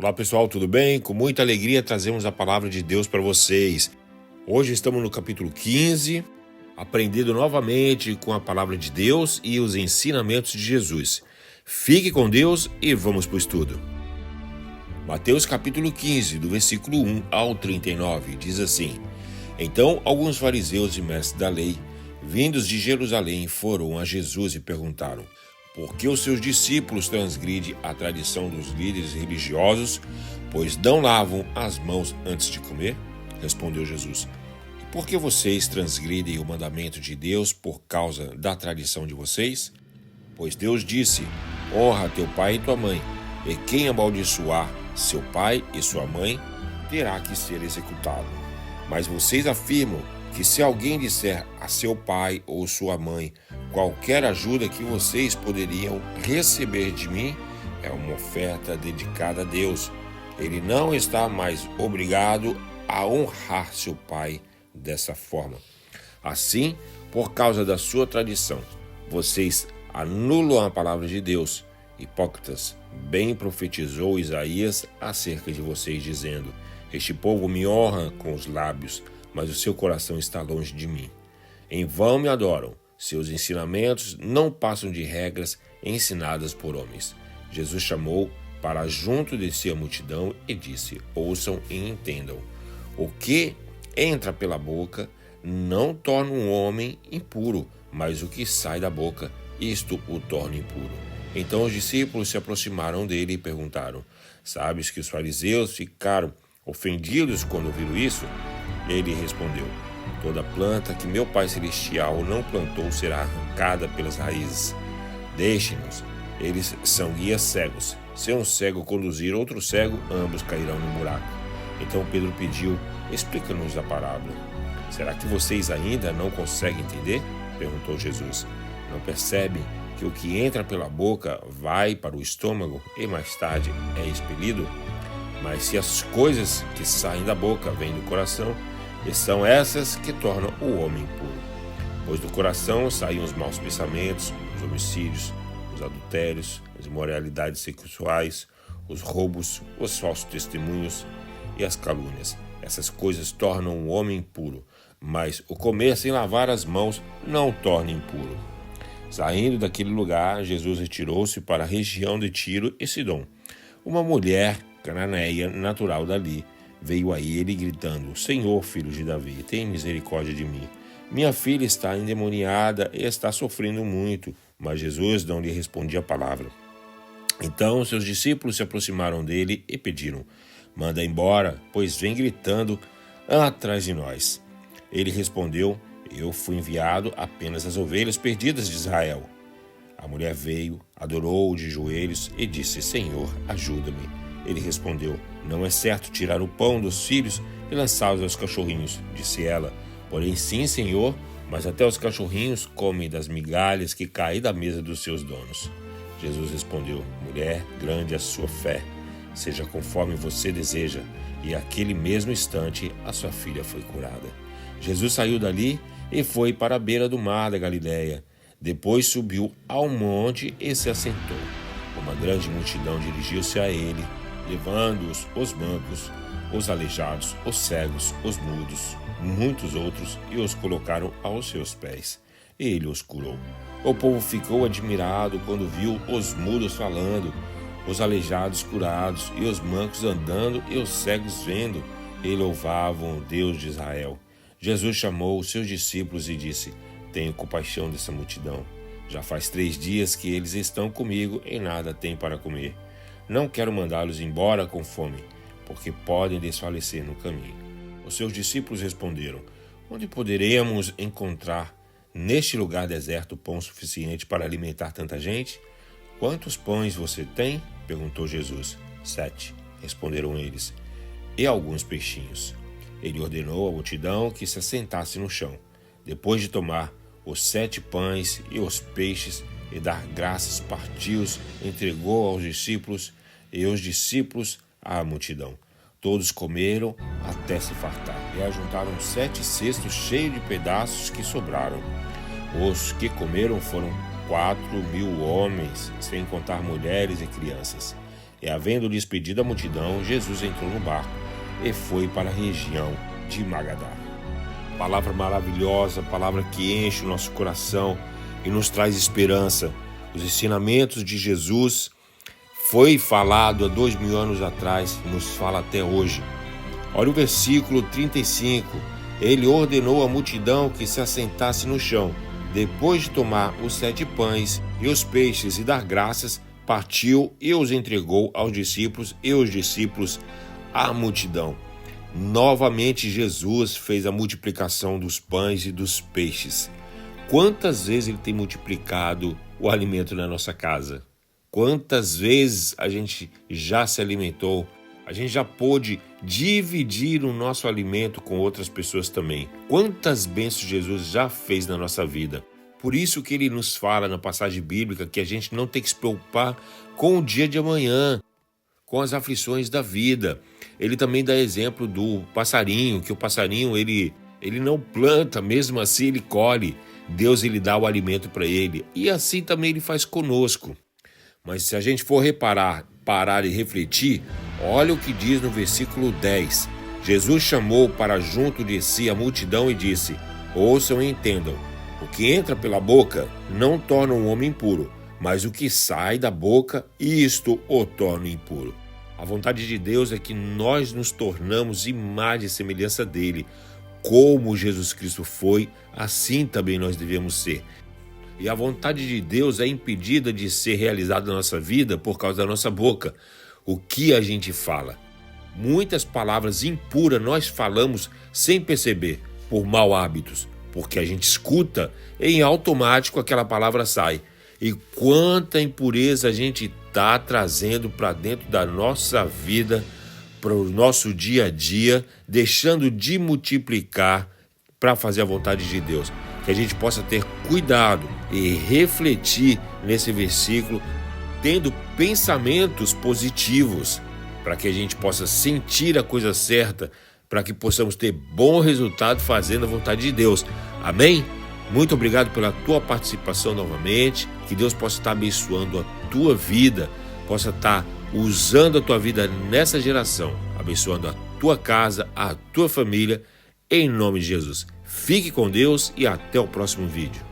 Olá pessoal, tudo bem? Com muita alegria trazemos a palavra de Deus para vocês. Hoje estamos no capítulo 15, aprendendo novamente com a palavra de Deus e os ensinamentos de Jesus. Fique com Deus e vamos para o estudo. Mateus capítulo 15, do versículo 1 ao 39, diz assim: Então alguns fariseus e mestres da lei, vindos de Jerusalém, foram a Jesus e perguntaram: Por que os seus discípulos transgridem a tradição dos líderes religiosos, pois não lavam as mãos antes de comer? Respondeu Jesus: E por que vocês transgridem o mandamento de Deus por causa da tradição de vocês? Pois Deus disse: Honra teu pai e tua mãe, e quem amaldiçoar seu pai e sua mãe terá que ser executado. Mas vocês afirmam que se alguém disser a seu pai ou sua mãe: qualquer ajuda que vocês poderiam receber de mim é uma oferta dedicada a Deus, ele não está mais obrigado a honrar seu pai dessa forma. Assim, por causa da sua tradição, vocês anulam a palavra de Deus. Hipócritas, bem profetizou Isaías acerca de vocês, dizendo: Este povo me honra com os lábios, mas o seu coração está longe de mim. Em vão me adoram. Seus ensinamentos não passam de regras ensinadas por homens. Jesus chamou para junto de si a multidão e disse: Ouçam e entendam. O que entra pela boca não torna um homem impuro, mas o que sai da boca, isto o torna impuro. Então os discípulos se aproximaram dele e perguntaram: Sabes que os fariseus ficaram ofendidos quando ouviram isso? Ele respondeu: Toda planta que meu Pai Celestial não plantou será arrancada pelas raízes. Deixem-nos, eles são guias cegos. Se um cego conduzir outro cego, ambos cairão no buraco. Então Pedro pediu: Explica-nos a parábola. Será que vocês ainda não conseguem entender? Perguntou Jesus. Não percebem que o que entra pela boca vai para o estômago e mais tarde é expelido? Mas se as coisas que saem da boca vêm do coração, e são essas que tornam o homem impuro. Pois do coração saem os maus pensamentos, os homicídios, os adultérios, as imoralidades sexuais, os roubos, os falsos testemunhos e as calúnias. Essas coisas tornam o homem impuro, mas o comer sem lavar as mãos não torna impuro. Saindo daquele lugar, Jesus retirou-se para a região de Tiro e Sidom. Uma mulher cananeia natural dali veio a ele gritando: Senhor, filho de Davi, tem misericórdia de mim. Minha filha está endemoniada e está sofrendo muito. Mas Jesus não lhe respondia a palavra. Então seus discípulos se aproximaram dele e pediram: Manda embora, pois vem gritando atrás de nós. Ele respondeu: Eu fui enviado apenas às ovelhas perdidas de Israel. A mulher veio, adorou-o de joelhos e disse: Senhor, ajuda-me. Ele respondeu: Não é certo tirar o pão dos filhos e lançá-los aos cachorrinhos, disse ela. Porém, sim, Senhor, mas até os cachorrinhos comem das migalhas que caem da mesa dos seus donos. Jesus respondeu: Mulher, grande é a sua fé. Seja conforme você deseja. E naquele mesmo instante a sua filha foi curada. Jesus saiu dali e foi para a beira do mar da Galileia. Depois subiu ao monte e se assentou. Uma grande multidão dirigiu-se a ele, levando-os os mancos, os aleijados, os cegos, os mudos, muitos outros, e os colocaram aos seus pés. Ele os curou. O povo ficou admirado quando viu os mudos falando, os aleijados curados, e os mancos andando, e os cegos vendo, e louvavam o Deus de Israel. Jesus chamou os seus discípulos e disse: Tenho compaixão dessa multidão. Já faz 3 dias que eles estão comigo e nada têm para comer. Não quero mandá-los embora com fome, porque podem desfalecer no caminho. Os seus discípulos responderam: Onde poderemos encontrar neste lugar deserto pão suficiente para alimentar tanta gente? Quantos pães você tem? Perguntou Jesus. 7, responderam eles, e alguns peixinhos. Ele ordenou à multidão que se assentasse no chão. Depois de tomar os 7 pães e os peixes e dar graças, partiu-os, entregou aos discípulos, e os discípulos à multidão. Todos comeram até se fartar, e ajuntaram 7 cestos cheios de pedaços que sobraram. Os que comeram foram 4.000 homens, sem contar mulheres e crianças. E havendo despedido a multidão, Jesus entrou no barco e foi para a região de Magadá. Palavra maravilhosa, palavra que enche o nosso coração e nos traz esperança. Os ensinamentos de Jesus foi falado há 2000 anos atrás e nos fala até hoje. Olha o versículo 35. Ele ordenou à multidão que se assentasse no chão. Depois de tomar os 7 pães e os peixes e dar graças, partiu e os entregou aos discípulos e os discípulos à multidão. Novamente Jesus fez a multiplicação dos pães e dos peixes. Quantas vezes Ele tem multiplicado o alimento na nossa casa? Quantas vezes a gente já se alimentou? A gente já pôde dividir o nosso alimento com outras pessoas também. Quantas bênçãos Jesus já fez na nossa vida? Por isso que Ele nos fala na passagem bíblica que a gente não tem que se preocupar com o dia de amanhã, com as aflições da vida. Ele também dá exemplo do passarinho, que o passarinho ele não planta, mesmo assim ele colhe. Deus ele dá o alimento para ele. E assim também Ele faz conosco. Mas se a gente for parar e refletir, olha o que diz no versículo 10. Jesus chamou para junto de si a multidão e disse: ouçam e entendam. O que entra pela boca não torna um homem impuro, mas o que sai da boca, isto o torna impuro. A vontade de Deus é que nós nos tornamos imagem e semelhança dele. Como Jesus Cristo foi, assim também nós devemos ser. E a vontade de Deus é impedida de ser realizada na nossa vida por causa da nossa boca. O que a gente fala? Muitas palavras impuras nós falamos sem perceber, por mau hábitos, porque a gente escuta e em automático aquela palavra sai. E quanta impureza a gente está trazendo para dentro da nossa vida, para o nosso dia a dia, deixando de multiplicar para fazer a vontade de Deus. Que a gente possa ter cuidado e refletir nesse versículo, tendo pensamentos positivos, para que a gente possa sentir a coisa certa, para que possamos ter bom resultado fazendo a vontade de Deus. Amém? Muito obrigado pela tua participação novamente. Que Deus possa estar abençoando a tua vida, possa estar usando a tua vida nessa geração, abençoando a tua casa, a tua família, em nome de Jesus. Fique com Deus e até o próximo vídeo.